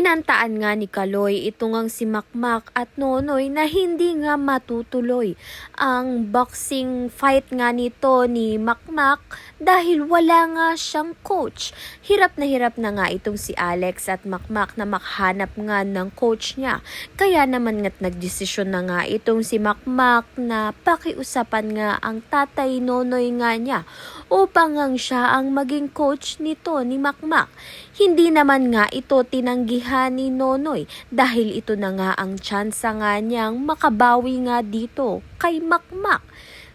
Binantaan nga ni Kaloy ito ngang si Makmak at Nonoy na hindi nga matutuloy ang boxing fight nga nito ni Makmak dahil wala nga siyang coach. Hirap na nga itong si Alex at Makmak na makahanap nga ng coach niya. Kaya naman nga't nagdesisyon na nga itong si Makmak na pakiusapan nga ang tatay Nonoy nga niya upang ang siya ang maging coach nito ni Makmak. Hindi naman nga ito tinanggihan ni Nonoy dahil ito na nga ang tsansa nga niyang makabawi nga dito kay Makmak.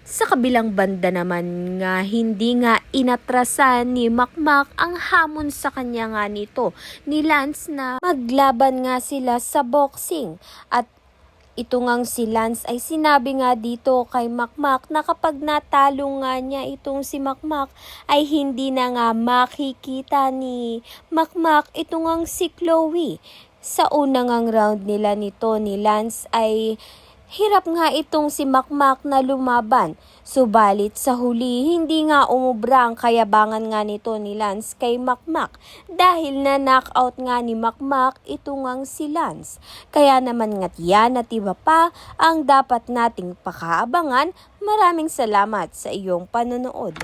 Sa kabilang banda naman nga hindi nga inatrasan ni Makmak ang hamon sa kanya nga nito ni Lance na maglaban nga sila sa boxing. At ito ngang si Lance ay sinabi nga dito kay Makmak na kapag natalo nga niya itong si Makmak ay hindi na nga makikita ni Makmak ito ngang si Chloe. Sa unang round nila nito ni Lance ay hirap nga itong si Makmak na lumaban. Subalit sa huli, hindi nga umubra ang kayabangan nga nito ni Lance kay Makmak dahil na knockout nga ni Makmak ito ngang si Lance. Kaya naman nga't yan at iba pa ang dapat nating pakaabangan. Maraming salamat sa iyong panonood.